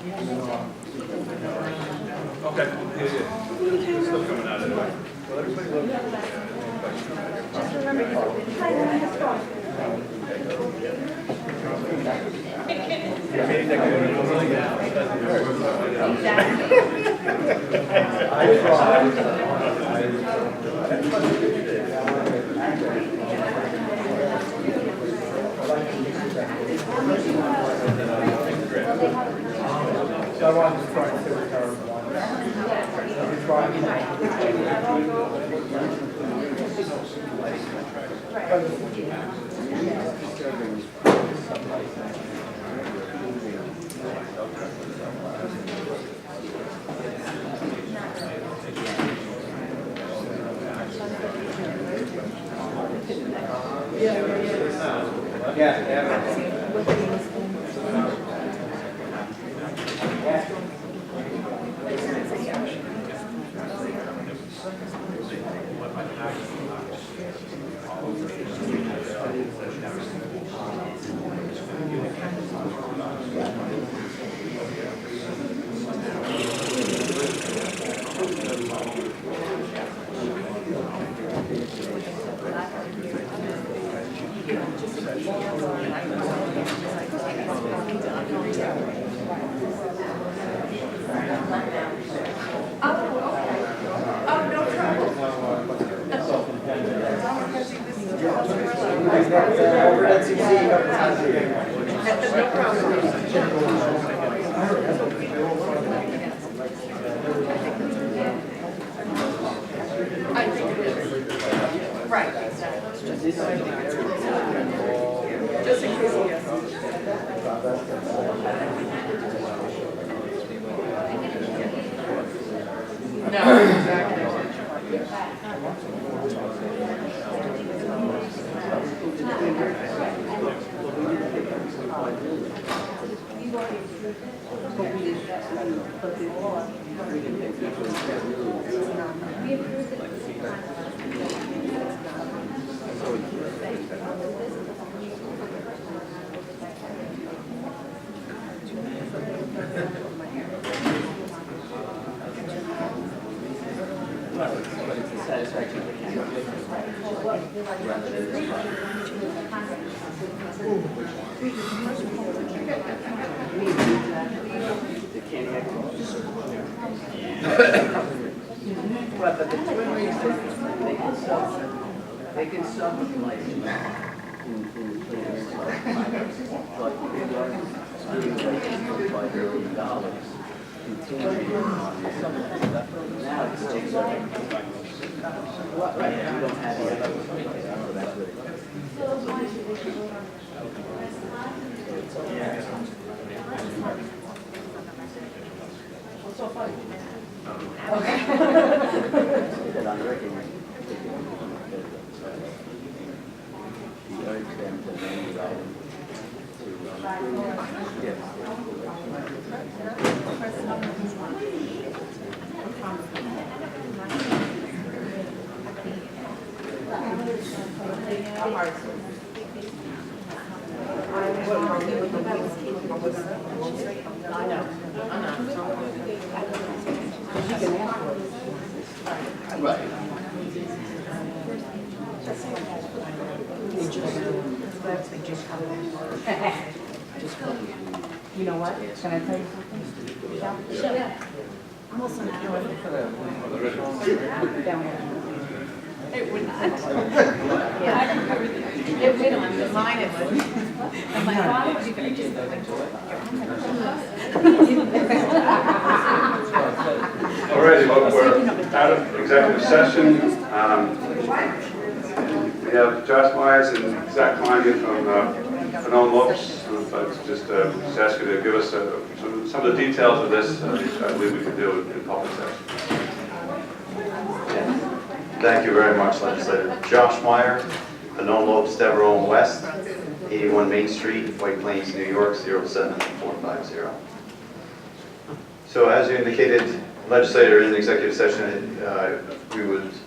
Okay. Yeah. Still coming out of it. Well, everybody loves it. Just remember, So I wanted to try and feel terrible one. But the twin rings, they can sell them like in but $5 continuing on now it's takes over. Right, you don't have the other. What's so funny? Okay. You know what? Can I tell you something? Yeah. I'm also not down here. It would not. Yeah. It would on mine it would. And my father would be very just All righty, well, we're out of executive session. We have Josh Myers and Zach Klein from Phenomenal Looks. I'd just ask you to give us some of the details of this. I believe we can do it in public session. Thank you very much, Legislator. Josh Meyer, Phenomenal Lopes, Devereaux West, 81 Main Street, White Plains, New York, 07450. So as you indicated, Legislator, in the executive session,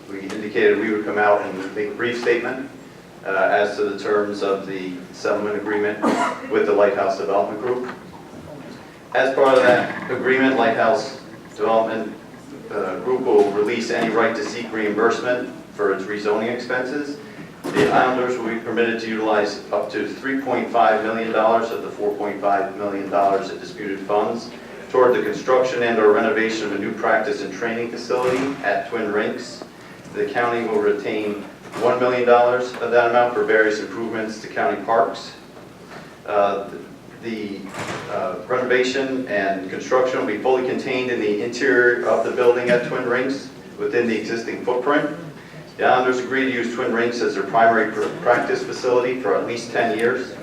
we indicated we would come out and make a brief statement as to the terms of the settlement agreement with the Lighthouse Development Group. As part of that agreement, Lighthouse Development Group will release any right to seek reimbursement for its rezoning expenses. The Islanders will be permitted to utilize up to $3.5 million of the $4.5 million in disputed funds toward the construction and/or renovation of a new practice and training facility at Twin Rinks. The county will retain $1 million of that amount for various improvements to county parks. The renovation and construction will be fully contained in the interior of the building at Twin Rinks within the existing footprint. The Islanders agree to use Twin Rinks as their primary practice facility for at least 10 years.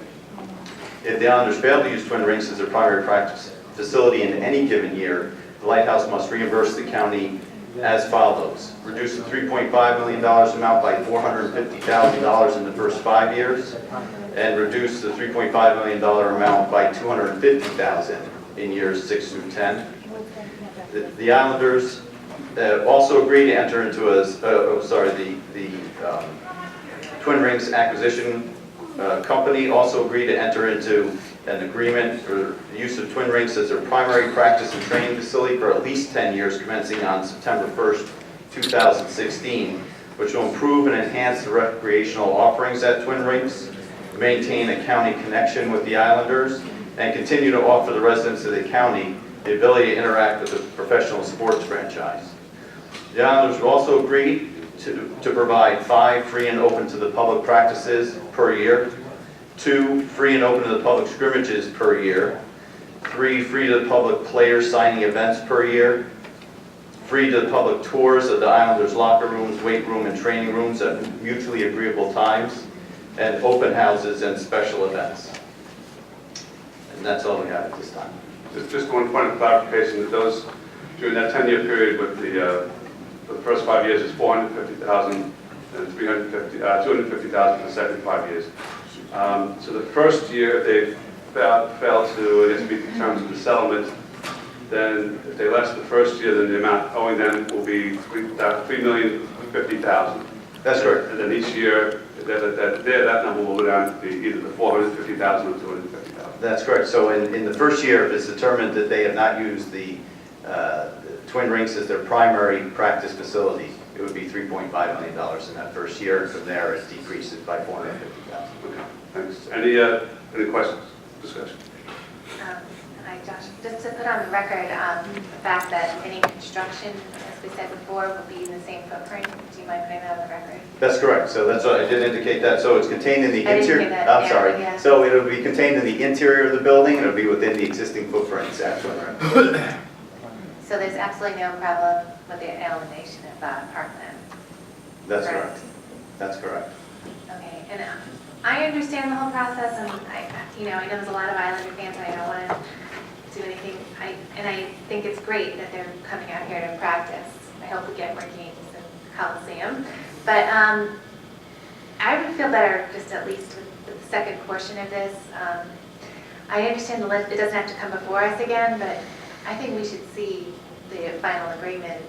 If the Islanders fail to use Twin Rinks as their primary practice facility in any given year, the Lighthouse must reimburse the county as follows. Reduce the $3.5 million amount by $450,000 in the first 5 years, and reduce the $3.5 million amount by $250,000 in years 6 through 10. The Islanders also agree to enter into the Twin Rinks acquisition company also agreed to enter into an agreement for the use of Twin Rinks as their primary practice and training facility for at least 10 years commencing on September 1st, 2016, which will improve and enhance the recreational offerings at Twin Rinks, maintain a county connection with the Islanders, and continue to offer the residents of the county the ability to interact with the professional sports franchise. The Islanders will also agree to provide 5 free and open to the public practices per year, 2 free and open to the public scrimmages per year, 3 free to the public player signing events per year, free to the public tours of the Islanders' locker rooms, weight room, and training rooms at mutually agreeable times, and open houses and special events. And that's all we have at this time. Just one point of clarification, that those, during that 10-year period with for the first 5 years is $450,000 and $250,000 for the second 5 years. So the first year, if they fail to, I guess, meet the terms of the settlement, then if they left the first year, then the amount owing them will be $3,050,000. That's correct. And then each year, that number will go down to be either the $450,000 or $250,000. That's correct. So in the first year, if it's determined that they have not used the Twin Rinks as their primary practice facility, it would be $3.5 million in that first year. From there, it decreases by $450,000. Okay, thanks. Any questions, discussion? Hi, Josh. Just to put on the record, the fact that any construction, as we said before, will be in the same footprint. Do you mind putting that on the record? That's correct. So that's what I did indicate that. So it's contained in the interior. I'm sorry. Yeah. So it'll be contained in the interior of the building, and it'll be within the existing footprints at Twin Rinks. So there's absolutely no problem with the elimination of parkland? That's correct. That's correct. Okay, and I understand the whole process, and I know there's a lot of Islander fans, and I don't want to do anything. And I think it's great that they're coming out here to practice. I hope we get more games in Coliseum. But I would feel better just at least with the second portion of this. I understand it doesn't have to come before us again, but I think we should see the final agreement.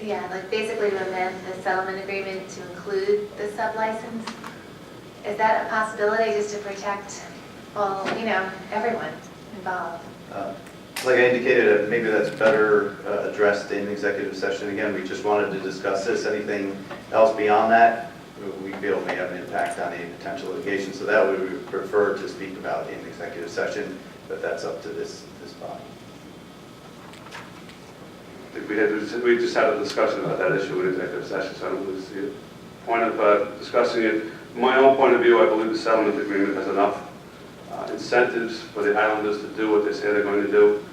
Like basically to amend the settlement agreement to include the sub-license. Is that a possibility just to protect all, everyone involved? Like I indicated, maybe that's better addressed in executive session. Again, we just wanted to discuss this. Anything else beyond that, we feel may have an impact on any potential litigation. So that we would prefer to speak about in executive session, but that's up to this body. I think we just had a discussion about that issue in executive session, so I don't really see a point of discussing it. From my own point of view, I believe the settlement agreement has enough incentives for the Islanders to do what they say they're going to do.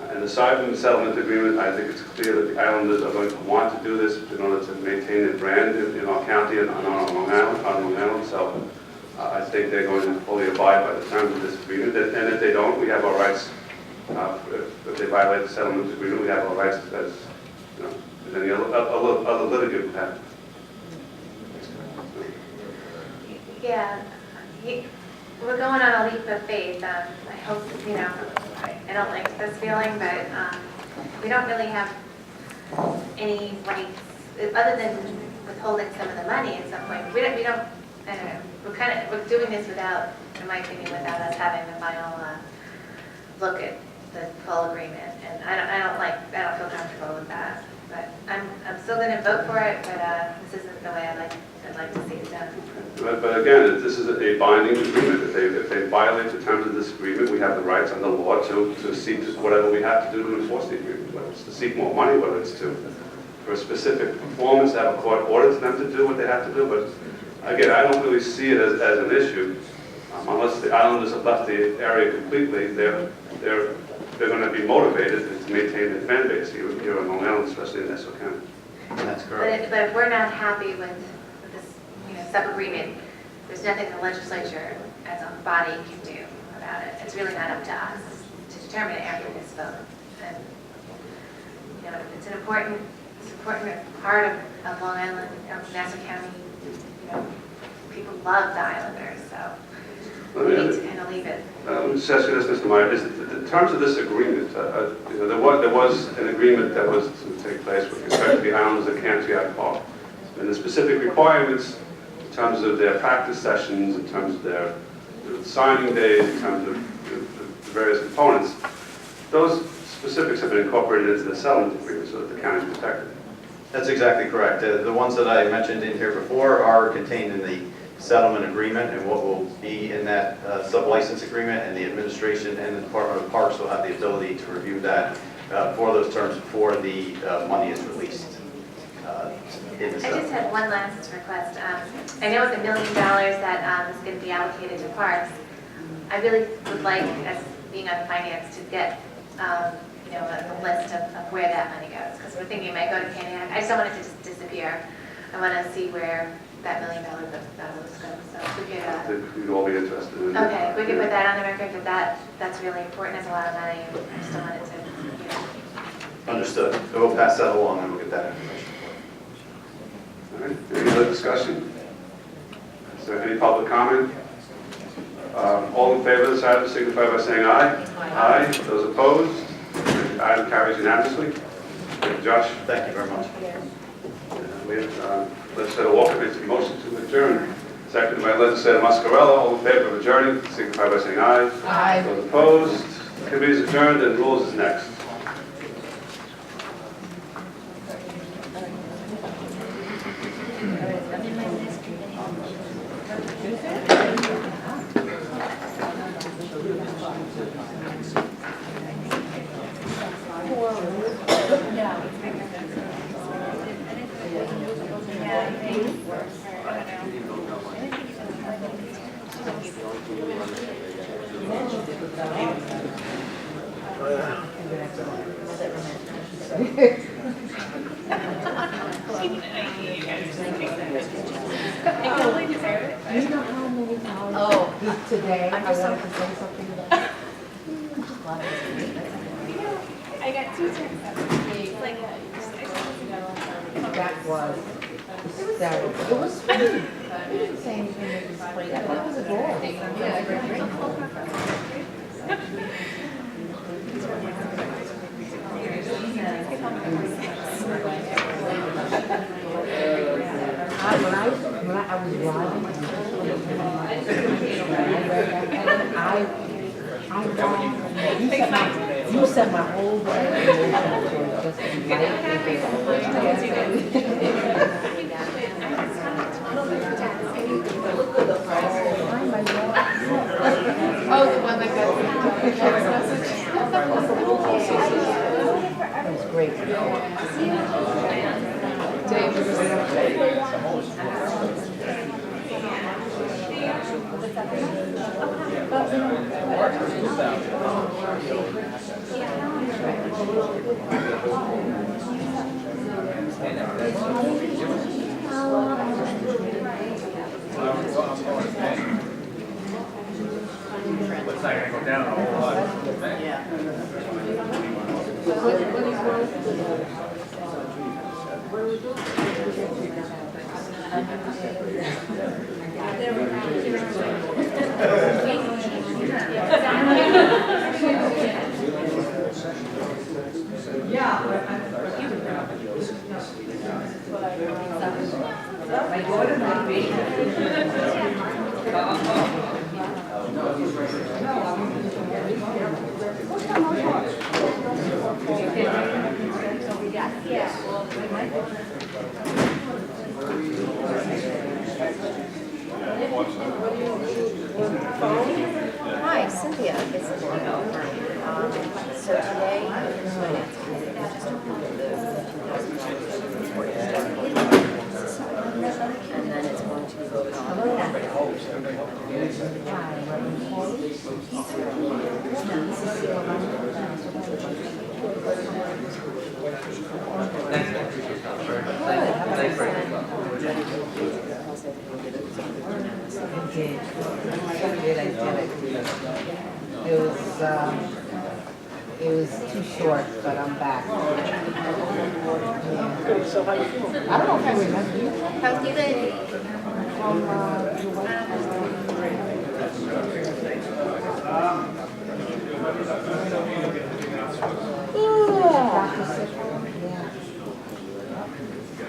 And aside from the settlement agreement, I think it's clear that the Islanders are going to want to do this in order to maintain their brand in our county and on Long Island. So I think they're going to fully abide by the terms of this agreement. And if they don't, we have our rights. If they violate the settlement agreement, we have our rights as any other litigant would have. Yeah, we're going on a leap of faith. I hope, I don't like this feeling, but we don't really have any rights, other than withholding some of the money at some point. We don't, I don't know, we're doing this without a in my opinion, without us having the final look at the full agreement. And I don't feel comfortable with that. But I'm still going to vote for it, but this isn't the way I'd like to see it done. But again, this is a binding agreement. If they violate the terms of this agreement, we have the rights under law to seek whatever we have to do to enforce the agreement, whether it's to seek more money, whether it's for a specific performance, have a court order them to do what they have to do. But again, I don't really see it as an issue. Unless the Islanders have left the area completely, they're going to be motivated to maintain their fan base here in Long Island, especially in Nassau County. That's correct. But if we're not happy with this, sub-agreement, there's nothing the legislature as a body can do about it. It's really not up to us to determine it after this vote. And, it's an important part of Long Island, of Nassau County. People love the Islanders, so we need to kind of leave it. Let me just ask you this, Mr. Meyer. In terms of this agreement, there was an agreement that was to take place with respect to the Islanders at Cantiac Park. And the specific requirements in terms of their practice sessions, in terms of their signing days, in terms of the various components, those specifics have been incorporated into the settlement agreement so that the county is protected. That's exactly correct. The ones that I mentioned in here before are contained in the settlement agreement, and what will be in that sub-license agreement, and the administration and the Department of Parks will have the ability to review that for those terms before the money is released in the I settlement. just had one last request. I know it's $1 million that is going to be allocated to parks. I really would like, as being on finance, to get a list of where that money goes, because we're thinking it might go to Canada. I just don't want it to just disappear. I want to see where that $1 million balance goes. So if we could, We'd all be interested in it. okay, if we could put that on the record, because that's really important. It's a lot of money. I just don't want it to. Understood. So we'll pass that along and we'll get that information. All right. Any other discussion? Is there any public comment? All in favor of this item signify by saying aye. Aye. Those opposed? The item carries unanimously. Thank you, Josh. Thank you very much. We have Legislator Walker makes a motion to adjourn. Seconded by Legislator Mascarello. All in favor of adjourning signify by saying aye. Aye. Those opposed? Committee is adjourned and rules is next. You know how many times today I wanted to say something about I got 2 tickets. Like that was hysterical. It was funny. You didn't say anything that was funny. That was adorable. When I was driving, you set my whole day just oh, the one that got It was great. It's not gonna go down a whole lot. Yeah. So today, finance committee just approved the $2,000 for historical society. And then it's going to be voted on. It was too short, but I'm back. So how you feel? I don't know if I remember you. How's your day?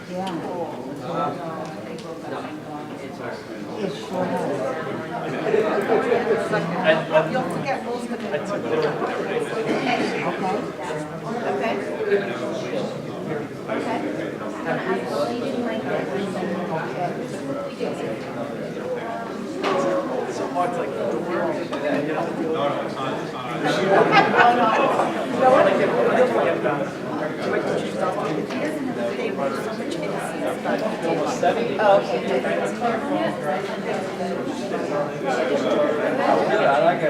Yeah. It sure has. You'll forget most of it. Okay. So hard, like the word. Oh, okay. Yeah, I like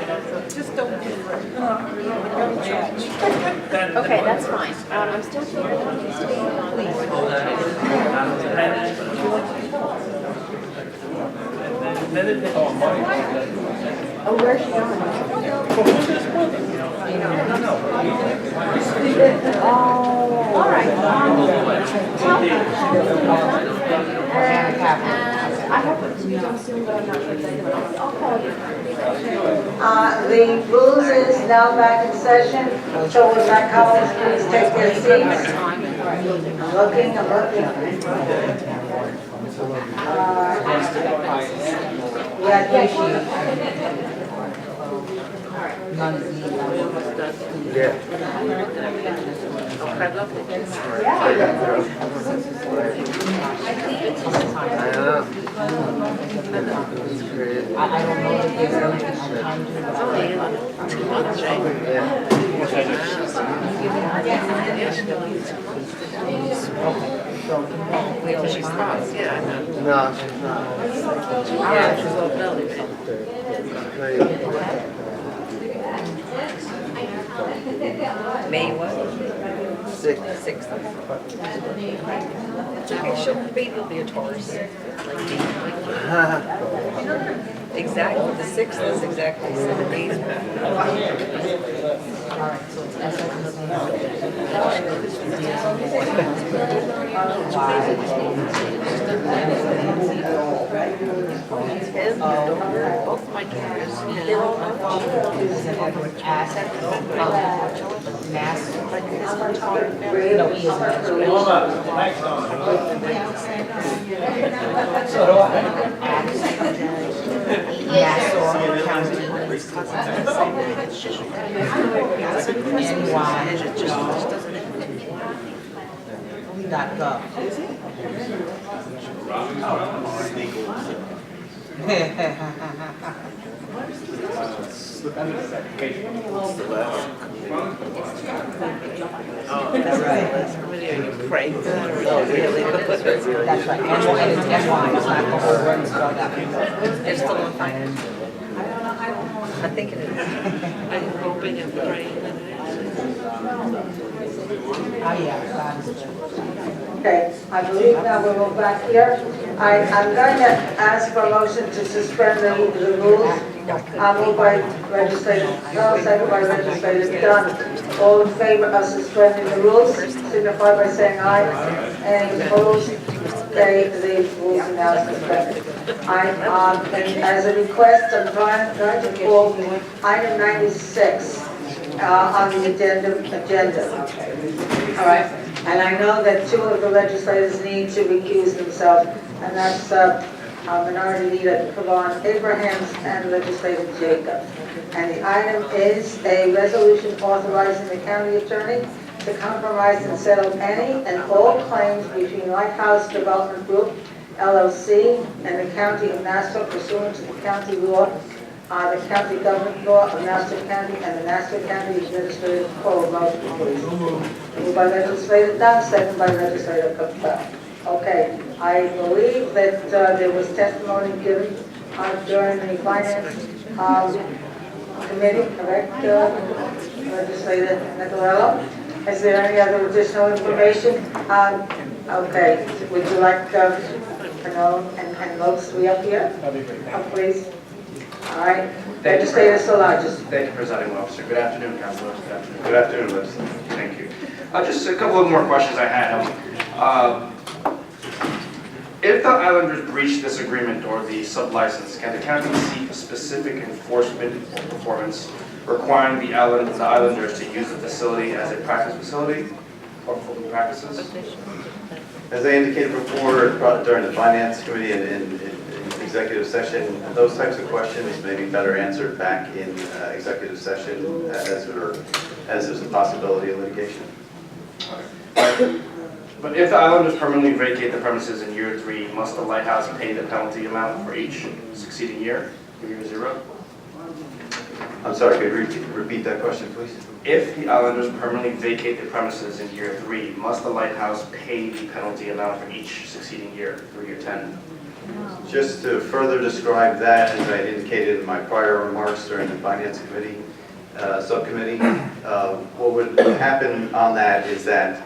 it. Just don't do it. Okay, that's fine. I'm still here. Oh, where's she going? Oh, all right. I hope it's done soon, but I'm not sure exactly when. I'll call you. The rules is now back in session, so would my colleagues please take their seats? I'm looking. None of these. I don't know if there's anything I'm trying to May what? 6th. She'll be a Taurus. Like me. Exactly. The 6th is exactly 7 days. Both my daughters. They're all mass. But this one's hard. No, he isn't. Nassau County. NY.gov. That's right. Pray. Oh, really? That's right. And it's NY. It's not the whole word spelled out. It's still on fire. I think it is. I'm hoping and praying. Oh, yeah. God is good. Okay, I believe now we'll go back here. I'm going to ask for a motion to suspend the rules. Moved by legislator Carl, second by legislator Dunn. All in favor of suspending the rules, signify by saying aye. Any opposed? Okay, the rules are now suspended. As a request, I'm trying to pull item 96 on the agenda. All right. And I know that two of the legislators need to recuse themselves, and that's Minority Leader Kavan Abrahams and Legislator Jacobs. And the item is a resolution authorizing the county attorney to compromise and settle any and all claims between Lighthouse Development Group LLC and the County of Nassau pursuant to the county law, the county government law of Nassau County and the Nassau County Administrative Code. Motion, please. Moved by legislator Dunn, second by legislator Capel. Okay, I believe that there was testimony given during the finance committee, correct, Legislator Nicolello? Is there any other additional information? Okay, would you like Canone and Lopes to be up here? That'd be great. Please. All right, Legislator Solagis. Thank you, Presiding Officer. Good afternoon, Councilors. Good afternoon. Good afternoon, legislator. Thank you. Just a couple of more questions I had. If the Islanders breach this agreement or the sublicense, can the county seek specific enforcement or performance requiring the Islanders to use the facility as a practice facility or for practices? As I indicated before, during the finance committee and in executive session, those types of questions may be better answered back in executive session as there's a possibility of litigation. But if the Islanders permanently vacate the premises in year 3, must the lighthouse pay the penalty amount for each succeeding year, for year 0? I'm sorry, could you repeat that question, please? If the Islanders permanently vacate the premises in year 3, must the lighthouse pay the penalty amount for each succeeding year through year 10? Just to further describe that, as I indicated in my prior remarks during the finance committee subcommittee, what would happen on that is that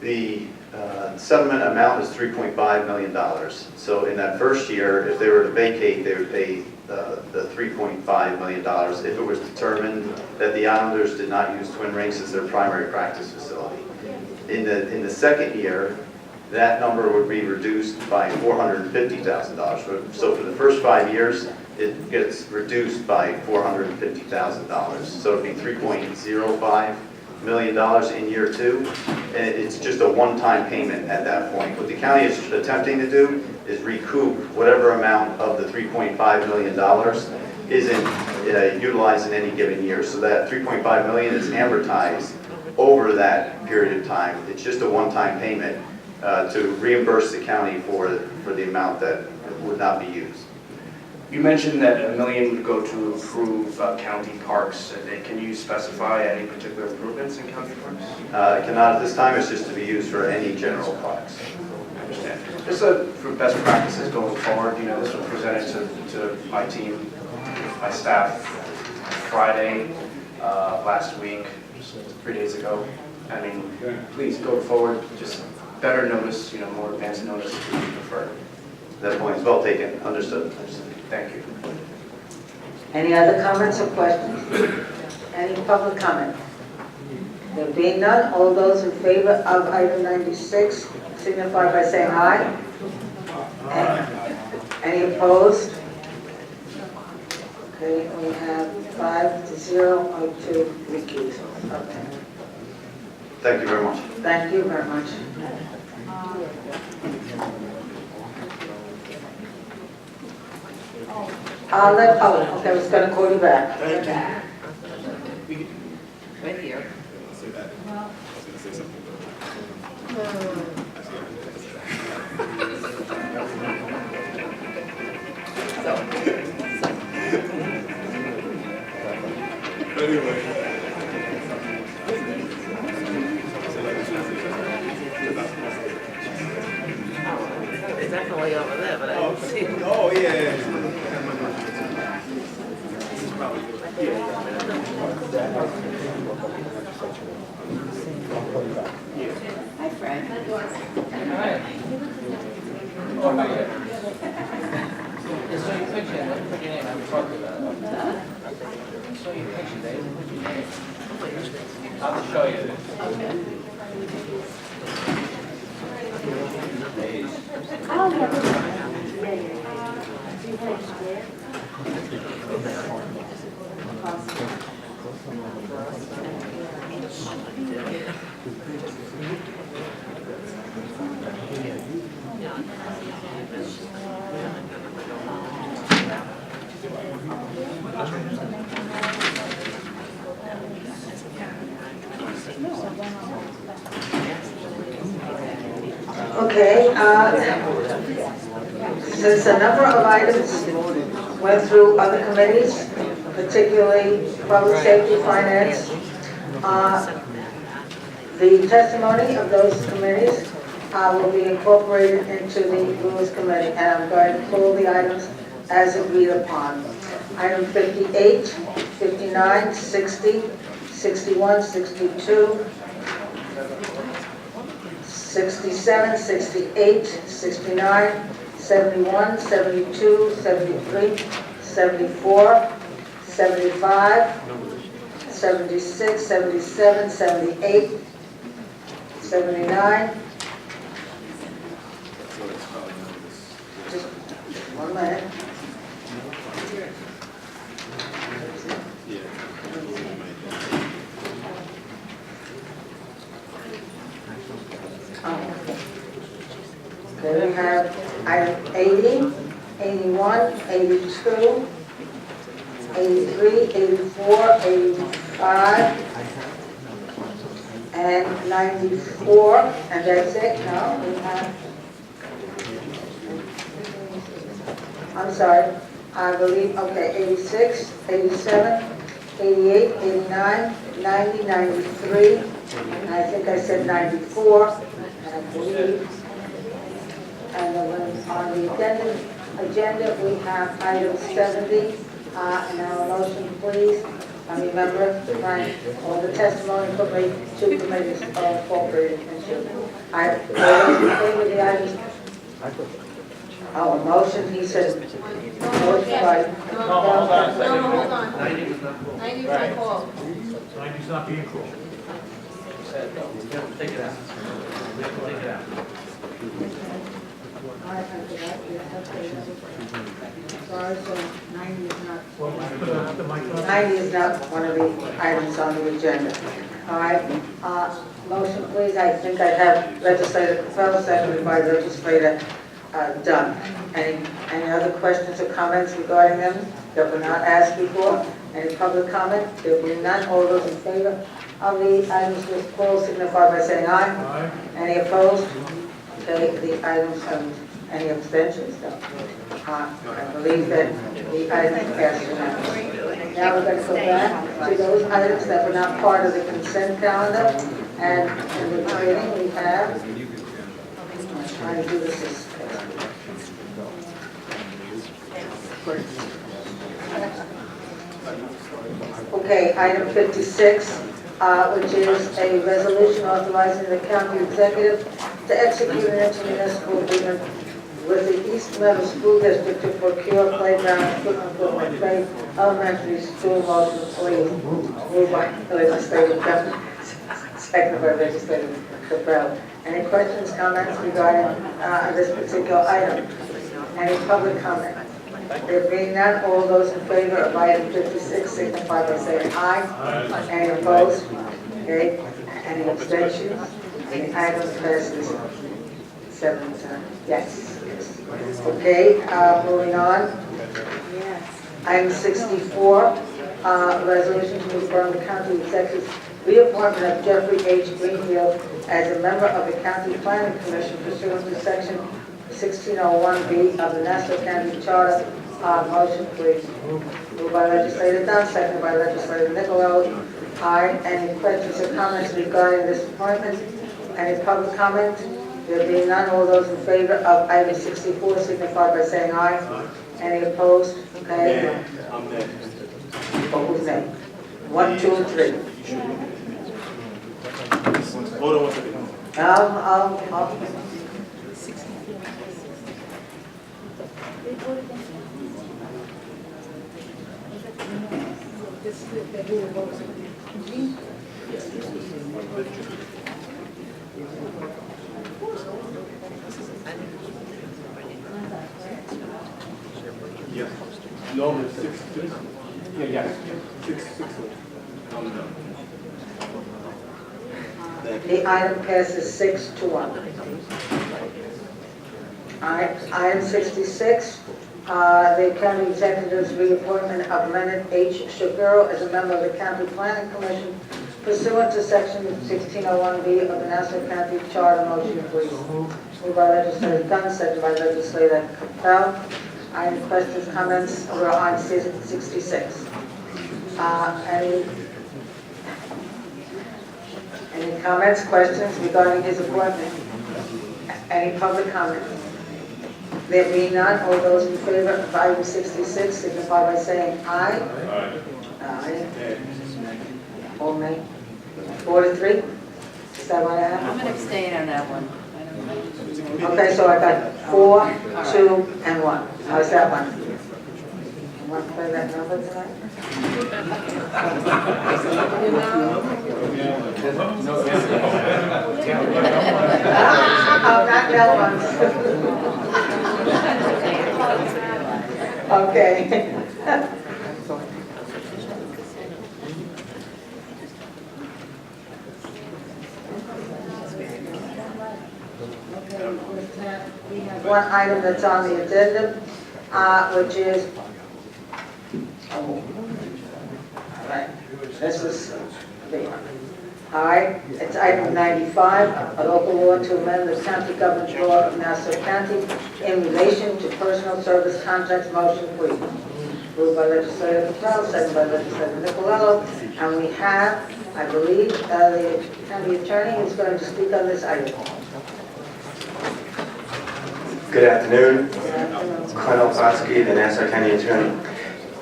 the settlement amount is $3.5 million. So in that first year, if they were to vacate, they would pay the $3.5 million if it was determined that the Islanders did not use Twin Rinks as their primary practice facility. In the second year, that number would be reduced by $450,000. So for the first 5 years, it gets reduced by $450,000. So it'd be $3.05 million in year 2. And it's just a one-time payment at that point. What the county is attempting to do is recoup whatever amount of the $3.5 million isn't utilized in any given year. So that $3.5 million is amortized over that period of time. It's just a one-time payment to reimburse the county for the amount that would not be used. You mentioned that $1 million would go to improve county parks. Can you specify any particular improvements in county parks? I cannot at this time. It's just to be used for any general parks. I understand. Just for best practices going forward, this was presented to my team, my staff, Friday, last week, 3 days ago. I mean, please go forward, just better notice, more advanced notice if you prefer. That point is well taken. Understood. Thank you. Any other comments or questions? Any public comment? There being none, all those in favor of item 96 signify by saying aye. Any opposed? Okay, we have 5-0 or 2 recusals. Okay. Thank you very much. Thank you very much. Okay, I was going to call you back. Right here. It's definitely over there, but I don't see it. Oh, yeah. Hi, Fred. Oh, not yet. Just show your picture and then put your name. I'm talking about it. Show your picture, Dave. Put your name. I'll just show you this. Okay, Since a number of items went through other committees, particularly public safety, finance, the testimony of those committees will be incorporated into the rules committee, and I'm going to pull the items as agreed upon. Item 58, 59, 60, 61, 62, 67, 68, 69, 71, 72, 73, 74, 75, 76, 77, 78, 79. Just 1 minute. Okay, we have item 80, 81, 82, 83, 84, 85, and 94, and that's it. No, we have, I'm sorry, I believe, okay, 86, 87, 88, 89, 90, 93, and I think I said 94, and I believe. And then on the agenda, we have item 70, and now a motion, please. And remember, Frank, all the testimony from the two committees are incorporated into. All those in favor of the items? Oh, a motion, he said. Motion by. No, hold on a second. No, hold on. 90 was not called. 90 is not called. 90 is not being called. Said, no, we have to take it out. We have to take it out. Sorry, so 90 is not. Well, put the mic on. 90 is not one of the items on the agenda. All right, motion please. I think I have legislator Capel, seconded by legislator Dunn. Any other questions or comments regarding them that were not asked before? Any public comment? There will be none. All those in favor of the items with call signify by saying aye. Aye. Any opposed? Okay, the items, any abstentions? No. I believe that the items passed unanimously. Now we're going to go back to those items that were not part of the consent calendar. And in the beginning, we have, I'm trying to do this as okay, item 56, which is a resolution authorizing the county executive to execute an intermunicipal agreement with the East Meadow School District to procure playground equipment for McVeigh Elementary School. Motion, please. Moved by legislator Dunn, seconded by legislator Capel. Any questions, comments regarding this particular item? Any public comment? There being none, all those in favor of item 56 signify by saying aye. Aye. Any opposed? Okay. Any abstentions? The item passes 7-10. Yes. Okay, moving on. Item 64, resolution to confirm the county executive's reappointment of Jeffrey H. Greenfield as a member of the County Planning Commission pursuant to section 1601B of the Nassau County Charter. Motion, please. Moved by legislator Dunn, seconded by legislator Nicolau. Aye. Any questions or comments regarding this appointment? Any public comment? There being none, all those in favor of item 64 signify by saying aye. Any opposed? Okay. I'm there. Oh, who's nay? 1, 2, and 3. Hold on one second. Yeah. No, it's 6. Yeah, yes. 6. The item passes 6-1. All right, item 66, the county executive's reappointment of Leonard H. Shapiro as a member of the County Planning Commission pursuant to section 1601B of the Nassau County Charter. Motion, please. Moved by legislator Dunn, second by legislator Capel. Any questions, comments? We're on 66. Any comments, questions regarding his appointment? Any public comments? There being none, all those in favor of item 66 signify by saying aye. Aye. Or nay? 4 to 3? Is that what I have? I'm going to abstain on that one. Okay, so I got 4, 2, and 1. How's that one? You want to play that number tonight? Oh, not that one. Okay. We have one item that's on the agenda, which is, all right, this is, all right, it's item 95, a local law to amend the county government law of Nassau County in relation to personal service contracts. Motion, please. Moved by legislator Patel, second by legislator Nicolello, and we have, I believe, the county attorney is going to speak on this item. Good afternoon. Colonel Foskey, the Nassau County Attorney.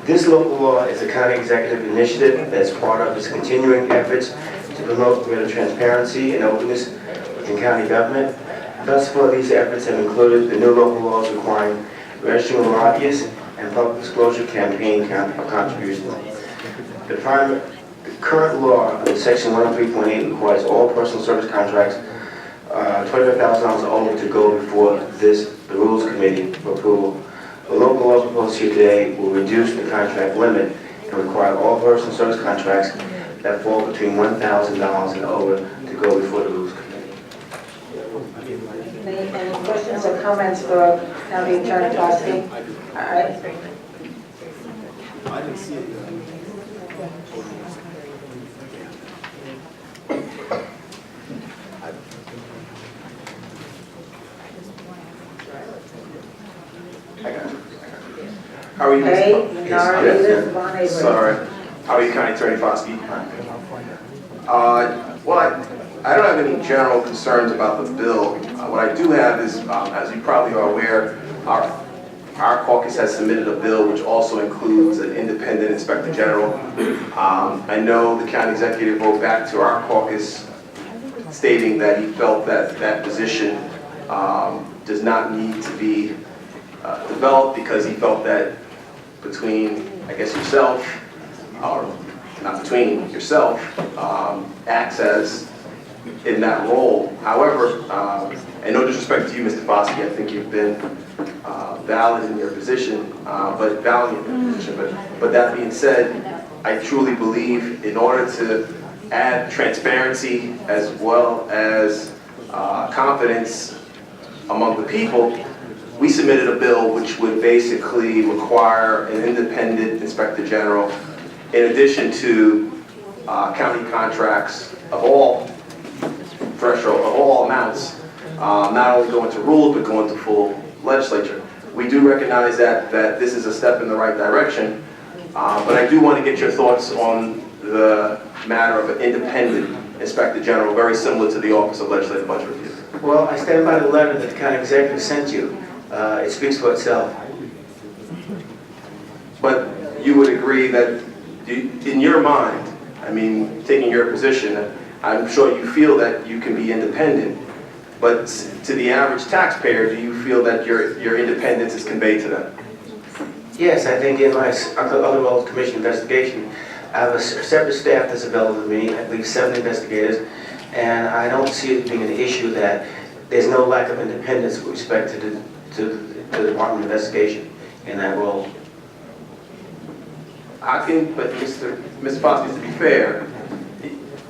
This local law is a county executive initiative that's part of its continuing efforts to promote greater transparency and openness in county government. Thus far, these efforts have included the new local laws requiring registering lobbyists and public disclosure campaign contributions. The current law under Section 103.8 requires all personal service contracts $25,000 only to go before the Rules Committee for approval. The local law proposed here today will reduce the contract limit and require all personal service contracts that fall between $1,000 and over to go before the Rules Committee. Any questions or comments for County Attorney Foskey? All right. I didn't see it. How are you, Hey, Mr. Narita Von Avery. Sorry. How are you, County Attorney Foskey? Well, I don't have any general concerns about the bill. What I do have is, as you probably are aware, our caucus has submitted a bill which also includes an independent inspector general. I know the county executive wrote back to our caucus stating that he felt that that position does not need to be developed because he felt that between, I guess, yourself, or not between, yourself, acts as in that role. However, and no disrespect to you, Mr. Foskey, I think you've been valid in your position, but valiant in your position. But that being said, I truly believe in order to add transparency as well as confidence among the people, we submitted a bill which would basically require an independent inspector general in addition to county contracts of all threshold, of all amounts, not only going to rules but going to full legislature. We do recognize that this is a step in the right direction, but I do want to get your thoughts on the matter of an independent inspector general, very similar to the Office of Legislative Budget Review. Well, I stand by the letter that the county executive sent you. It speaks for itself. But you would agree that, in your mind, I mean, taking your position, I'm sure you feel that you can be independent, but to the average taxpayer, do you feel that your independence is conveyed to them? Yes, I think in my other roles, commission investigation, I have a separate staff that's available to me, I believe 7 investigators, and I don't see it being an issue that there's no lack of independence with respect to the Department of Investigation in that role. But Mr. Foskey, to be fair,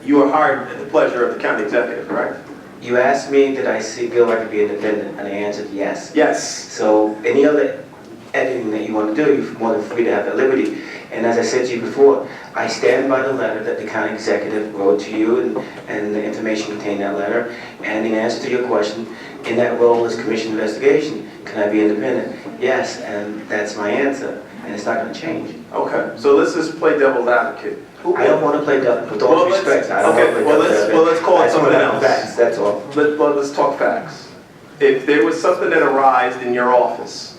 you are hired at the pleasure of the county executive, correct? You asked me, did I feel I could be independent, and I answered yes. Yes. So any other editing that you want to do, you're more than free to have that liberty. And as I said to you before, I stand by the letter that the county executive wrote to you and the information contained in that letter. And in answer to your question, in that role as commission investigation, can I be independent? Yes, and that's my answer, and it's not going to change. Okay, so let's just play devil's advocate. I don't want to play devil, with all due respect. I don't want to play devil's advocate. Well, let's call it something else. Facts, that's all. Let's talk facts. If there was something that arose in your office,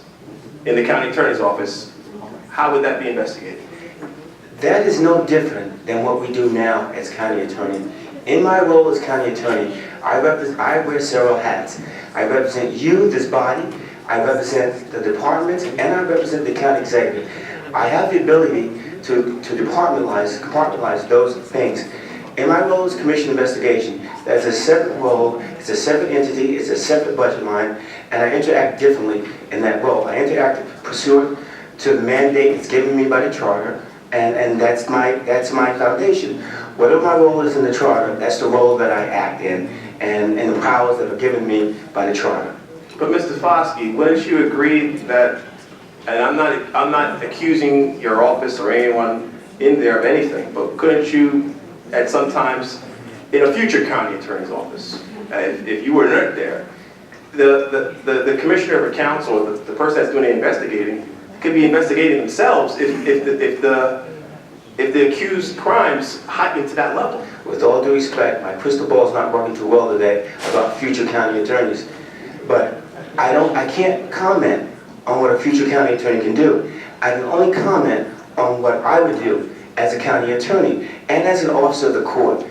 in the county attorney's office, how would that be investigated? That is no different than what we do now as county attorney. In my role as county attorney, I wear several hats. I represent you, this body, I represent the departments, and I represent the county executive. I have the ability to compartmentalize those things. In my role as commission investigation, that's a separate role, it's a separate entity, it's a separate budget line, and I interact differently in that role. I interact pursuant to the mandate that's given me by the charter, and that's my foundation. Whatever my role is in the charter, that's the role that I act in, and the powers that are given me by the charter. But Mr. Foskey, wouldn't you agree that, and I'm not accusing your office or anyone in there of anything, but couldn't you, at some times, in a future county attorney's office, if you were not there, the commissioner of accounts or the person that's doing the investigating could be investigating themselves if the accused crimes heighten to that level? With all due respect, my crystal ball is not working too well today about future county attorneys, but I can't comment on what a future county attorney can do. I can only comment on what I would do as a county attorney and as an officer of the court,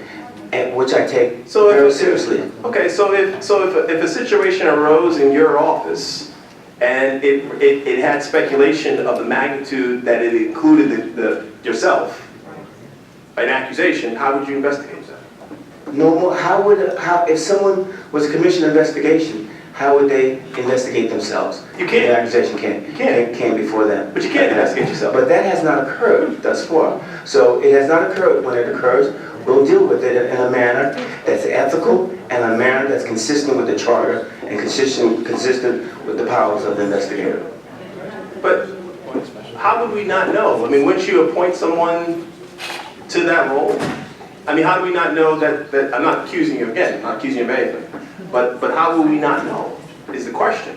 and which I take very seriously. Okay, so if a situation arose in your office and it had speculation of the magnitude that it included yourself, an accusation, how would you investigate that? No more. If someone was a commission investigation, how would they investigate themselves? You can't. The accusation came before them. But you can't investigate yourself. But that has not occurred thus far. So it has not occurred. When it occurs, we'll deal with it in a manner that's ethical and a manner that's consistent with the charter and consistent with the powers of the investigator. But how would we not know? I mean, wouldn't you appoint someone to that role? I mean, how do we not know that I'm not accusing you again, I'm not accusing you of anything. But how will we not know is the question.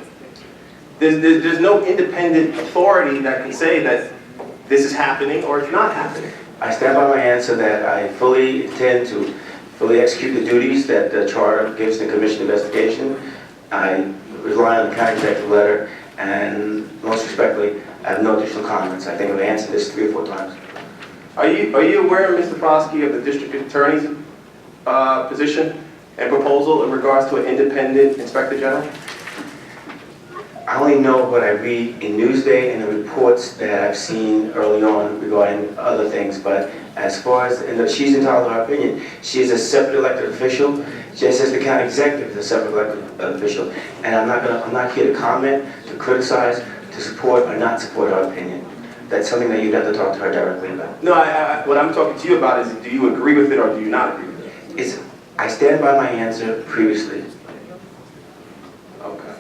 There's no independent authority that can say that this is happening or it's not happening. I stand by my answer that I fully intend to fully execute the duties that the charter gives the commission investigation. I rely on the county executive letter, and most respectfully, I have no additional comments. I think I've answered this 3 or 4 times. Are you aware, Mr. Foskey, of the district attorney's position and proposal in regards to an independent inspector general? I only know what I read in Newsday and the reports that I've seen early on regarding other things, but as far as, and she's entitled to her opinion, she is a separate elected official, just as the county executive is a separate elected official, and I'm not here to comment, to criticize, to support or not support her opinion. That's something that you'd have to talk to her directly about. No, what I'm talking to you about is, do you agree with it or do you not agree with it? I stand by my answer previously. Okay.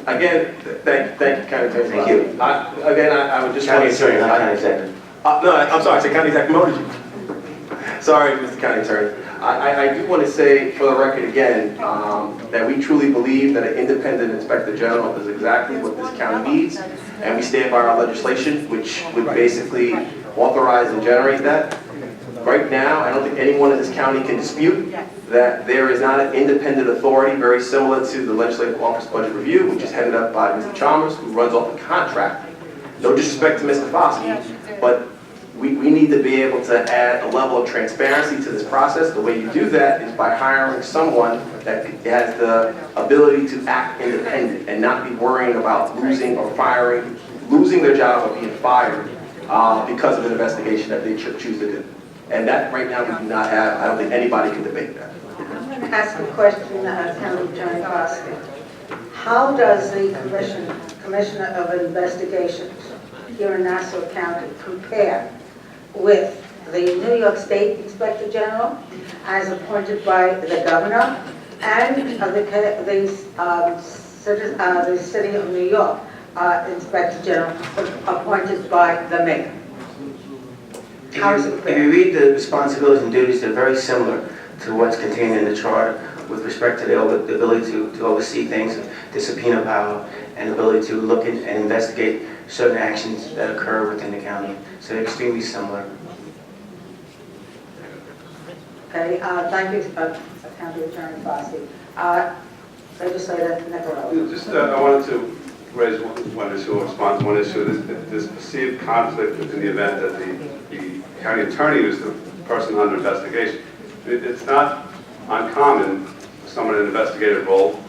Again, thank you, County Attorney. Thank you. I would just County want to attorney, not county executive. no, I'm sorry, I said County Executive promoted you. Sorry, Mr. County Attorney. I do want to say, for the record again, that we truly believe that an independent inspector general is exactly what this county needs, and we stand by our legislation, which would basically authorize and generate that. Right now, I don't think anyone in this county can dispute that there is not an independent authority very similar to the Legislative Office Budget Review, which is headed up by Mr. Chalmers, who runs off the contract. No disrespect to Mr. Foskey, but we need to be able to add a level of transparency to this process. The way you do that is by hiring someone that has the ability to act independent and not be worrying about losing or firing, losing their job or being fired because of an investigation that they choose to do. And that right now we do not have. I don't think anybody can debate that. I'm going to ask a question, County Attorney Foskey. How does the Commissioner of Investigations here in Nassau County compare with the New York State Inspector General as appointed by the governor and the city of New York? Inspector General appointed by the mayor. How is it If fair? you read the responsibilities and duties, they're very similar to what's contained in the charter with respect to the ability to oversee things, the subpoena power, and ability to look in and investigate certain actions that occur within the county. So they're extremely similar. Okay, thank you, County Attorney Foskey. Legislator Nicaragua. Just, I wanted to raise one issue, or respond to one issue, this perceived conflict in the event that the county attorney is the person under investigation. It's not uncommon for someone in an investigative role,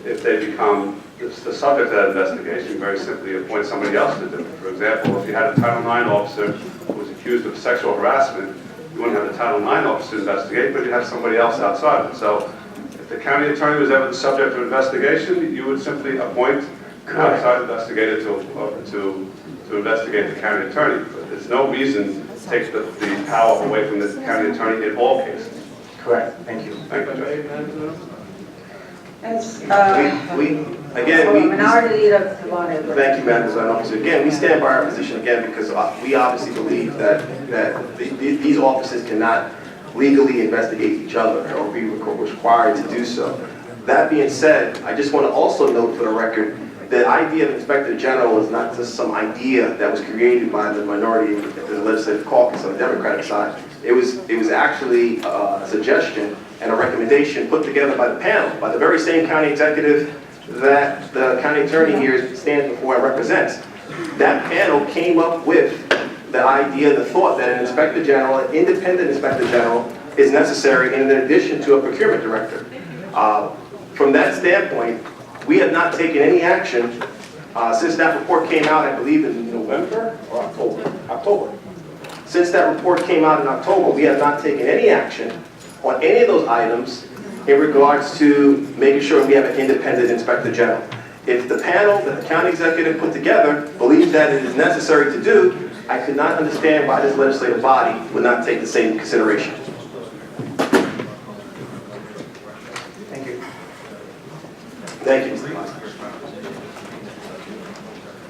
if they become the subject of that investigation, very simply appoint somebody else to do it. For example, if you had a Title IX officer who was accused of sexual harassment, you wouldn't have the Title IX officer investigate, but you'd have somebody else outside of it. So if the county attorney was ever the subject of investigation, you would simply appoint an outside investigator to investigate the county attorney. But there's no reason to take the power away from the county attorney in all cases. Correct. Thank you. Thank you, Judge. Yes, Minority Leader Devon. Thank you, Madam President Officer. Again, we stand by our position again because we obviously believe that these officers cannot legally investigate each other or be required to do so. That being said, I just want to also note for the record, the idea of Inspector General is not just some idea that was created by the minority in the legislative caucus on the Democratic side. It was actually a suggestion and a recommendation put together by the panel, by the very same county executive that the county attorney here stands before and represents. That panel came up with the idea, the thought that an Inspector General, an independent Inspector General, is necessary in addition to a procurement director. From that standpoint, we have not taken any action since that report came out, I believe in November or October. Since that report came out in October, we have not taken any action on any of those items in regards to making sure we have an independent Inspector General. If the panel that the county executive put together believes that it is necessary to do, I could not understand why this legislative body would not take the same consideration. Thank you. Thank you.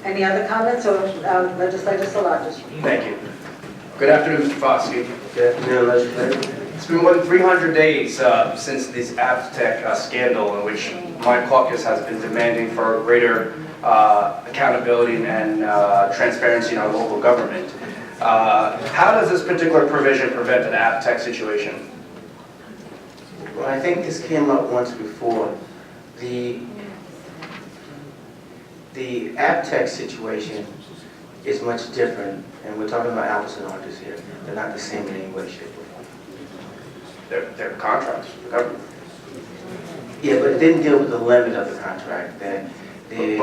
Any other comments or Legislator Salatas? Thank you. Good afternoon, Mr. Foskey. Good afternoon, legislator. It's been more than 300 days since this AppTech scandal in which my caucus has been demanding for greater accountability and transparency in our local government. How does this particular provision prevent an AppTech situation? Well, I think this came up once before. The AppTech situation is much different, and we're talking about apples and oranges here. They're not the same in any way, shape, or form. They're contracts for the government. Yeah, but it didn't deal with the limit of the contract. But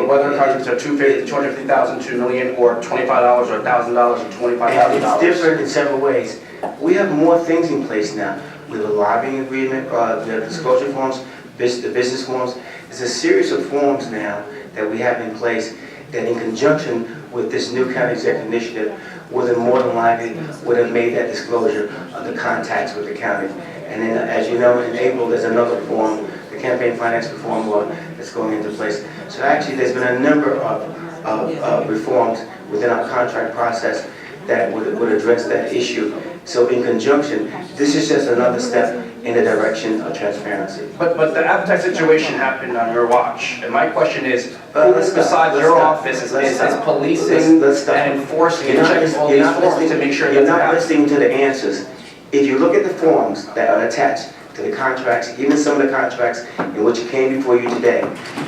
whether the contracts are $250,000, $2 million, or $25 or $1,000 or $25,000. It's different in several ways. We have more things in place now. We have a lobbying agreement, we have disclosure forms, the business forms. There's a series of forms now that we have in place that in conjunction with this new county executive initiative would have more than likely would have made that disclosure of the contacts with the county. And then, as you know, in April, there's another form, the campaign finance reform law, that's going into place. So actually, there's been a number of reforms within our contract process that would address that issue. So in conjunction, this is just another step in the direction of transparency. But the AppTech situation happened on your watch. And my question is, who Let's stop. besides Let's your stop. office is Let's stop. policing Let's stop. and enforcing You're and not checking all these forms to make sure you're that not happens? listening to the answers. If you look at the forms that are attached to the contracts, even some of the contracts in which came before you today,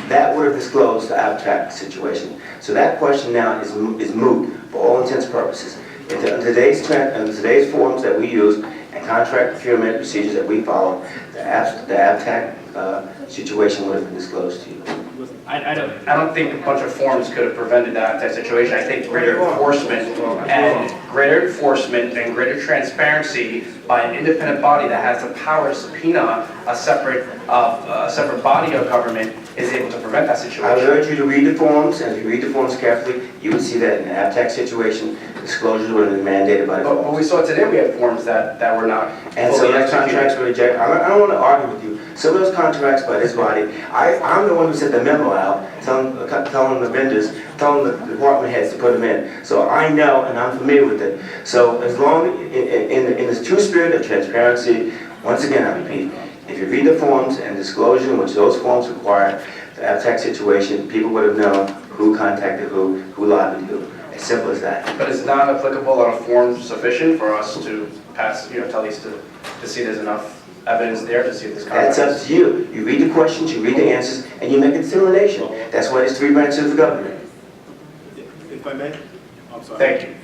that would have disclosed the AppTech situation. So that question now is moot for all intents and purposes. In today's forms that we use and contract procurement procedures that we follow, the AppTech situation would have been disclosed to you. I don't think a bunch of forms could have prevented the AppTech situation. I think greater enforcement and greater transparency by an independent body that has the power to subpoena a separate body of government is able to prevent that I would situation. urge you to read the forms, and if you read the forms carefully, you would see that in the AppTech situation, disclosures would have been mandated by the But forms. we saw today we had forms that were not And so fully those contracts executed. were rejected. I don't want to argue with you. Some of those contracts by this body, I'm the one who sent the memo out, telling the vendors, telling the department heads to put them in. So I know and I'm familiar with it. So as long, in this true spirit of transparency, once again, I repeat, if you read the forms and disclosure, which those forms require, the abstract situation, people would have known who contacted who lobbied who. As simple as that. But it's not applicable on a form sufficient for us to pass, tell these to see there's enough evidence there to see if this contract That's up to you. You read the questions, you read the answers, and you make a determination. That's why there's 3 branches of the government. If I may? I'm sorry. Thank you.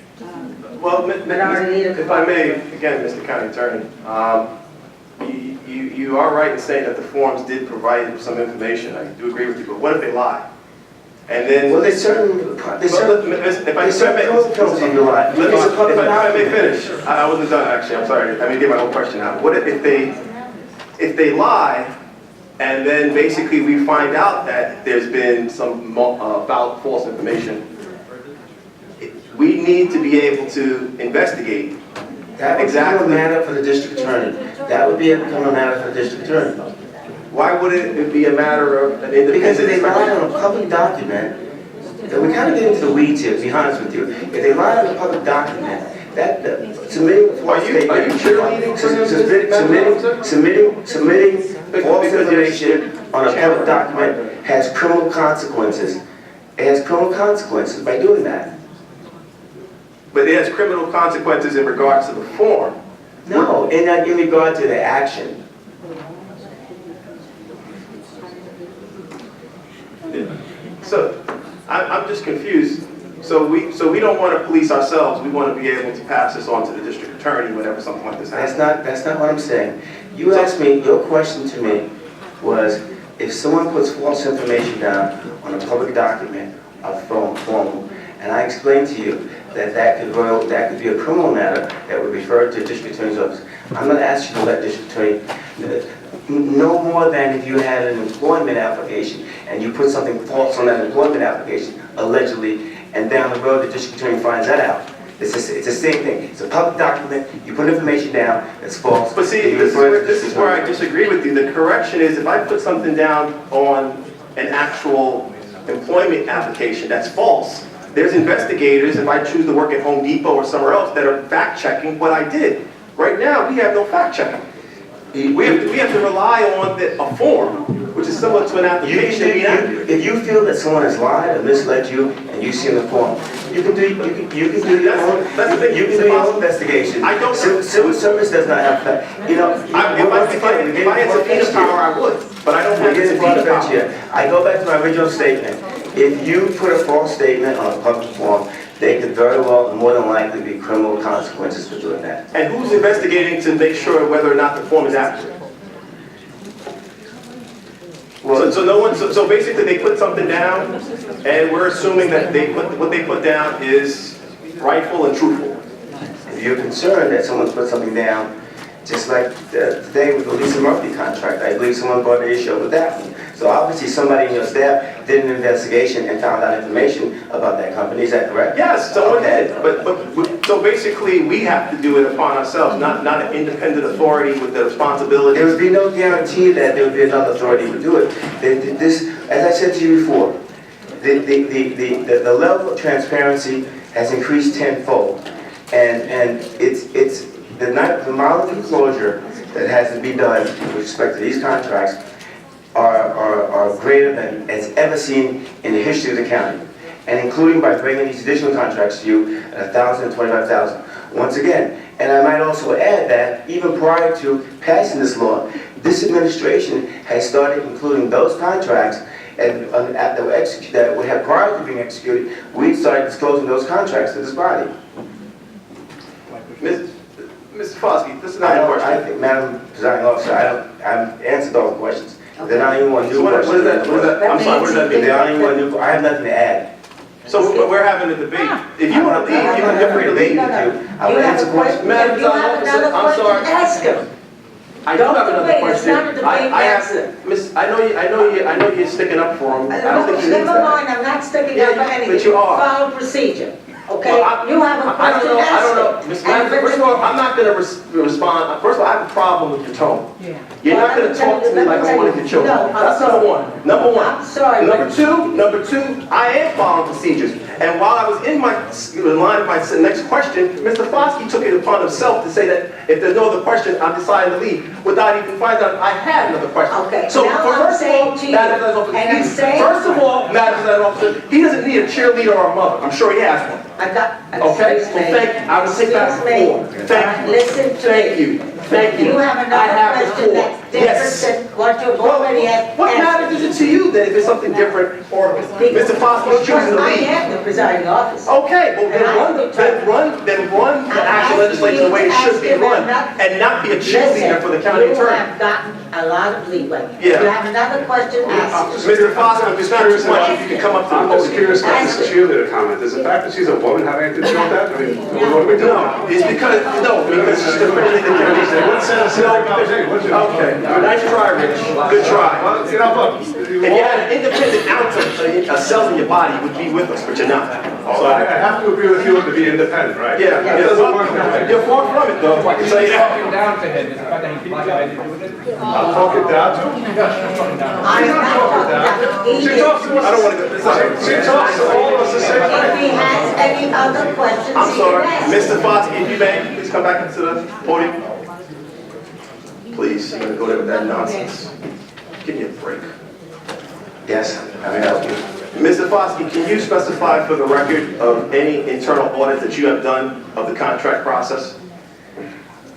Well, if I may, again, Mr. County Attorney, you are right in saying that the forms did provide some information. I do agree with you, but what if they lie? And then... Well, there's certain if I may finish, I wasn't done actually, I'm sorry, I mean, get my whole question out. What if they lie, and then basically we find out that there's been some false information? We need to be able to investigate. That would become a matter for the district attorney. That would become a matter for the district attorney. Why would it be a matter of an independent... Because if they lie on a public document, and we kind of get into the weeds here, to be honest with you. If they lie on a public document, submitting a false statement, submitting false information on a public document has criminal consequences. It has criminal consequences by doing that. But it has criminal consequences in regards to the form. No, in regard to the action. So, I'm just confused. So we don't want to police ourselves. We want to be able to pass this on to the district attorney whenever something like this happens. That's not what I'm saying. You asked me, your question to me was, if someone puts false information down on a public document, a form, and I explained to you that could be a criminal matter that would refer to the district attorney's office. I'm going to ask you to let district attorney no more than if you had an employment application and you put something false on that employment application, allegedly, and down the road the district attorney finds that out. It's the same thing. It's a public document. You put information down that's false. But see, this is where I disagree with you. The correction is if I put something down on an actual employment application that's false, there's investigators, if I choose to work at Home Depot or somewhere else, that are fact-checking what I did. Right now, we have no fact-checking. We have to rely on a form, which is similar to an application. If you feel that someone has lied or misled you, and you see in the form, you can do your own. You can do your own investigation. I don't. Civil service does not have that. You know, if I had subpoena power, I would, but I don't have subpoena power. I go back to my original statement. If you put a false statement on a public form, they could very well, more than likely, be criminal consequences for doing that. And who's investigating to make sure whether or not the form is accurate? Well, so no one. So basically, they put something down, and we're assuming that what they put down is rightful and truthful. If you're concerned that someone's put something down, just like today with the Lisa Murphy contract, I believe someone brought an issue with that one. So obviously somebody in your staff did an investigation and found out information about that company. Is that correct? Yes, someone did. But so basically we have to do it upon ourselves, not an independent authority with the responsibility. There would be no guarantee that there would be another authority to do it. This, as I said to you before, the level of transparency has increased tenfold, and it's the amount of disclosure that has to be done with respect to these contracts are greater than it's ever seen in the history of the county, and including by bringing these additional contracts to you at $1,000 and $25,000 once again. And I might also add that even prior to passing this law, this administration has started including those contracts and that were executed, that we had prior to being executed. We started disclosing those contracts to this body. Mr. Foskey, this is not a question. I think, Madam Presiding Officer, I've answered all the questions. They're not even one new question. What is that? I'm sorry, what does that mean? They're not even one new. I have nothing to add. So we're having a debate. If you want to leave, you're free to leave. I will answer questions. If you have another question, ask him. I don't have another question. It's not a debate, that's it. Miss, I know you're sticking up for him. I don't think he needs Never that. mind, I'm not sticking Yeah, up for anything. but you are. Follow procedure. okay? Well, You have a I don't question, know, I don't know. ask Ms. it. And Madison, first of all, I'm not gonna respond. First of all, I have a problem with your tone. You're Well, not gonna let me tell talk to you- me let me like I'm tell one you- of your children. No, I'm That's sorry. number one. Number one. I'm sorry, Number but- two, I am following procedures. And while I was in line of my next question, Mr. Foskey took it upon himself to say that if there's no other question, I'm deciding to leave without even finding out I had another question. Okay, So now I'm first of all, saying to you, Madam Presiding Officer, and I'm saying- first of all, Madam Presiding Officer, he doesn't need a cheerleader or a mother. I'm sure he has one. Okay, so thank you. I will take that before. Thank you. Listen to Thank me. you. Thank you. You have I another have question before. that's different Yes. than what you've already asked. What matters is it to you then if it's something different or Mr. Foskey's choosing to I leave? am the presiding officer. Okay, well then run the actual legislature the way it should be run and not be a cheerleader for the county You attorney. have gotten a lot of leeway. Yeah. You have another question, ask it. Mr. Foskey, if it's not too much, if you can come up to the I'm just podium. curious about this cheerleader comment. Does the fact that she's a woman have anything to do with that? I mean, what are we doing? No, it's because she's defending the county. Okay, nice try, Rich. Good try. Well, you know, look, If you had an independent ounce of cells in your body, you would be with us, but you're not. so I have to agree with you to be independent, right? Yeah, It doesn't work that way. you're far from it though, I can tell you that. Talking down to him is the fact that he's black and white to do with it. I'll talk it down to him. I am not talking about he She is. talks to us. I don't want to. She talks to all of us the same If way. he has any other questions, I'm he sorry, can ask. Mr. Foskey, if you may, please come back into the podium. Please, I'm gonna go there with that nonsense. Give me a break. Yes, I may help you. Mr. Foskey, can you specify for the record of any internal audit that you have done of the contract process?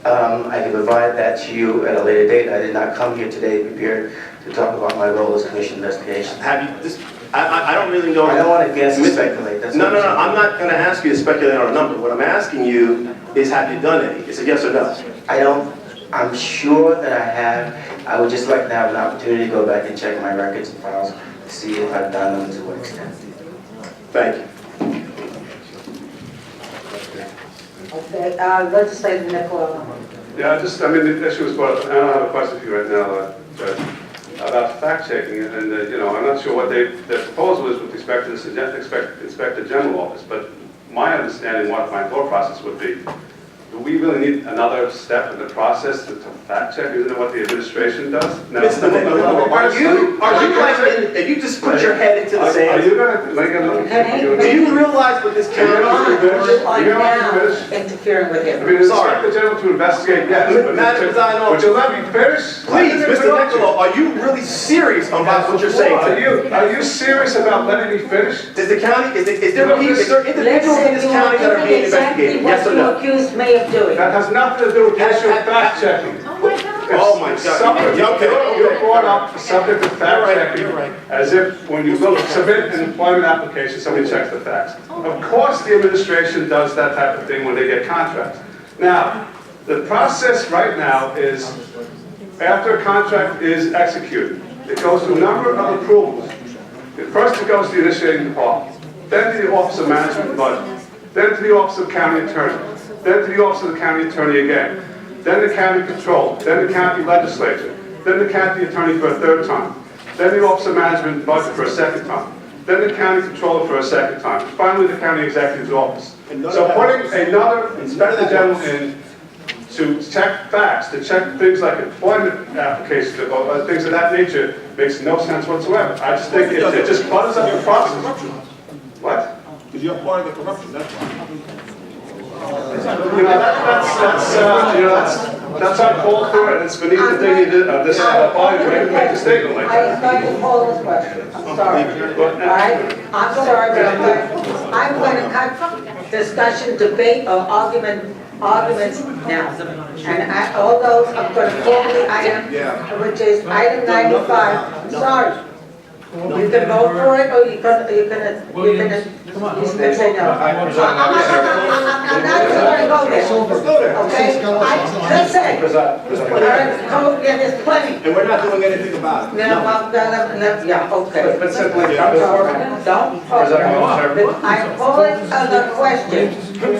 I can provide that to you at a later date. I did not come here today prepared to talk about my role as commission investigation. Have you, this, I don't really know. I don't want to guess and Mr. speculate. That's No, what no, no, saying. I'm not gonna ask you to speculate on a number. What I'm asking you is, have you done any? It's a yes or no. I'm sure that I have. I would just like to have an opportunity to go back and check my records and files to see if I've done them to what extent. Thank you. Okay, legislator Nicola. Yeah, I mean, the issue was brought up, and I don't have a question for you right now, Judge, about fact-checking, and, you know, I'm not sure what their proposal is with respect to this Inspector General office, but my understanding, what my thought process would be, do we really need another step in the process to fact-check? Isn't it what the administration does? Now, Mr. Nicola, are you like, if you just put your head into the Are sand, you gonna, like, do you realize what this county You are You know, now finish. interfering with I him. mean, the Sorry. Inspector General to investigate, yes, but Madam Presiding would you Officer. let me finish? Please, I didn't Mr. interrupt you. Nicola, are you really serious about what you're saying? Are you serious about letting me finish? Is there individuals in this county that are being investigated? Yes or What you no? accused me of doing. That has nothing to do with the issue of fact-checking. Oh my God. You brought up the subject of fact-checking as if when you submit an employment application, somebody checks the facts. Of course, the administration does that type of thing when they get contracts. Now, the process right now is, after a contract is executed, it goes through a number of approvals. First, it goes to the initiating department, then to the Office of Management and Budget, then to the Office of County Attorney, then to the Office of the County Attorney again, then the County Controller, then the County Legislature, then the County Attorney for a third time, then the Office of Management and Budget for a second time, then the County Controller for a second time, and finally the County Executive's Office. So putting another Inspector General in to check facts, to check things like employment applications, or things of that nature, makes no sense whatsoever. I just think it just clutters up the process. What? Because you're part of the corruption, that's why. You know, that's uncalled for, and it's beneath the dignity of this body to make a statement like I am that. going to call this question. I'm sorry. All right? I'm sorry, but I'm going to cut discussion, debate, or arguments now. And all those, I'm going to call the item, which is item 95. I'm sorry. You can vote for it, or you can say no. I'm not going to go there. Okay? Listen. There's plenty. And we're not doing anything about it. Yeah, okay. But simply, Don't. I'm calling the question.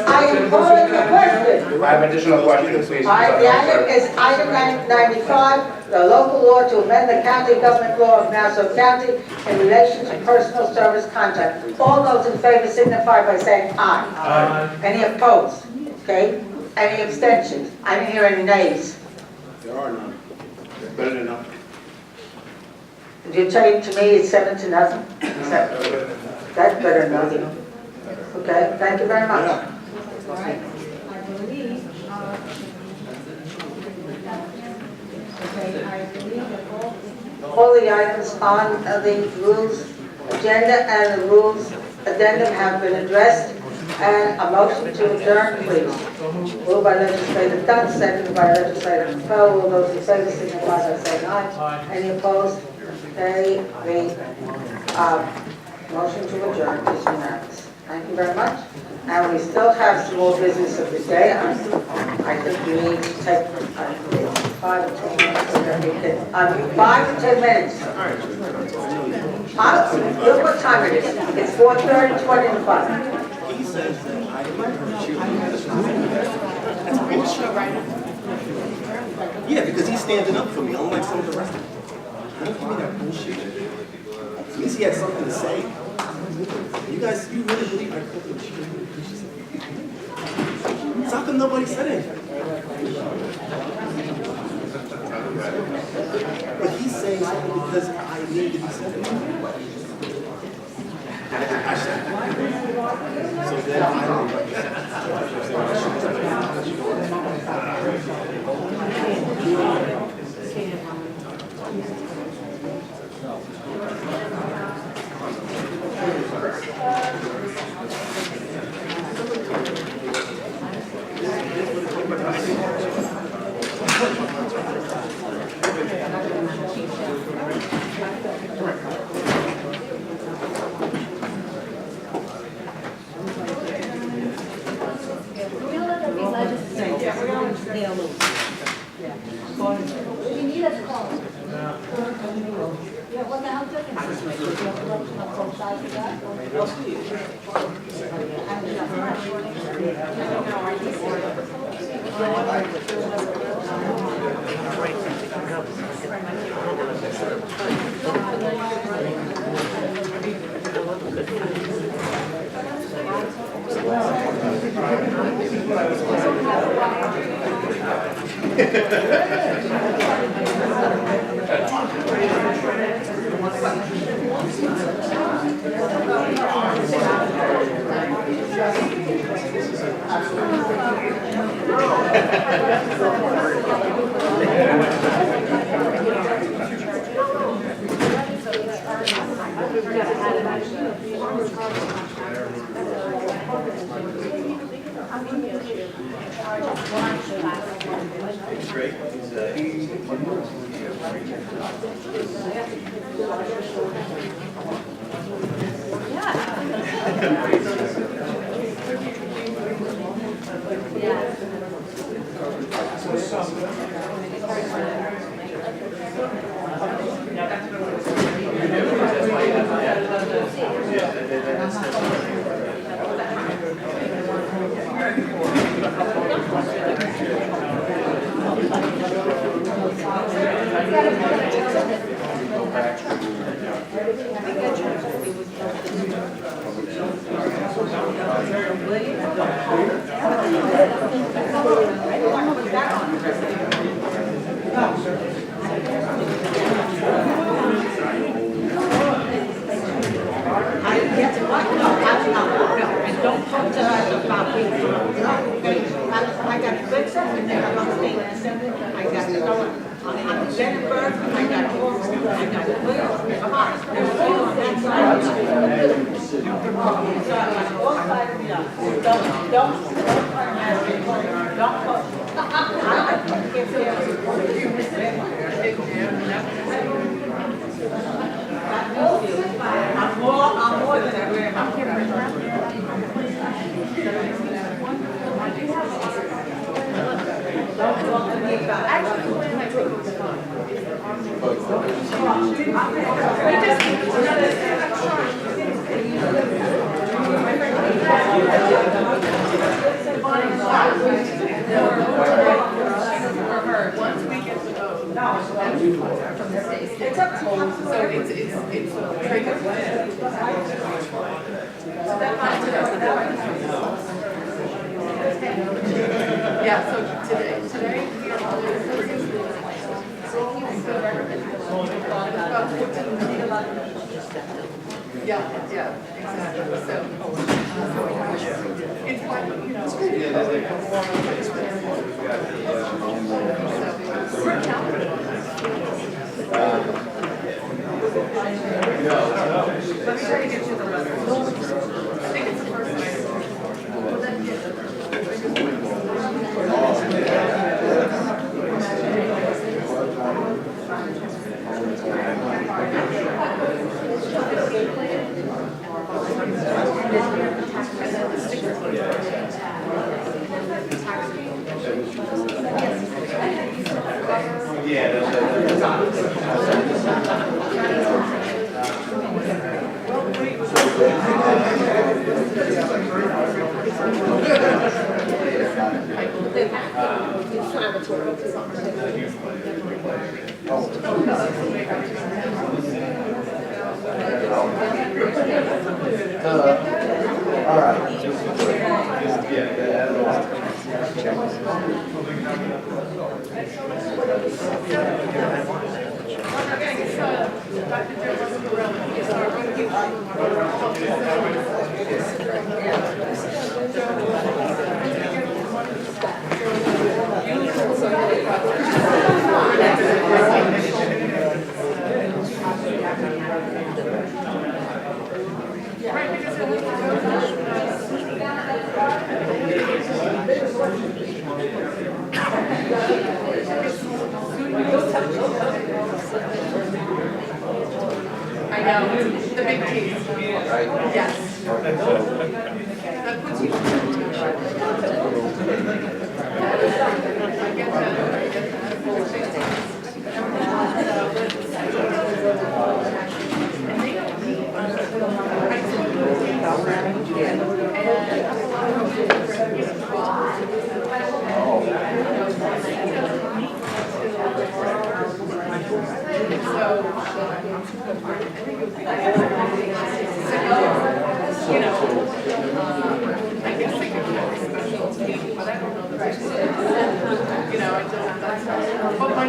I am calling the question. good. I have additional questions, please. All right, the item is item 95, the local law to amend the county government law of Nassau County in relation to personal service contract. All those in favor signify by saying aye. Aye. Any opposed? Okay. Any abstentions? I didn't hear any nays. There are none. Better than none. Did you say to me it's 7-0? That's better than nothing. Okay, thank you very much. All right, I believe, okay, I believe that All the items on the rules agenda and the rules addendum have been addressed, and a motion to adjourn, please. Moved by legislator Dunn, seconded by legislator Capel. All those in favor signify by saying aye. Any opposed? Okay, the motion to adjourn is unanimous. Thank you very much. And we still have some more business of the day. I think we need to take 5 or 10 minutes. 5 to 10 minutes. Look what time it is. It's 4:30, 20 to 5. He says that I That's bullshit. Yeah, because he's standing up for me, unlike some of the rest of them. Don't give me that bullshit. At least he had something to say. You guys, you really believe I cooked the chicken? So how come nobody said anything? But he's saying something because I need to be said. I said it. So then I Yeah, so today we are all about 14, 11. Yeah, exactly. So it's like, you know. We're challenged. Let me try to get you the rest. I think it's the first item. All right. I know, the big teeth. Yes. That puts you. I get that. But my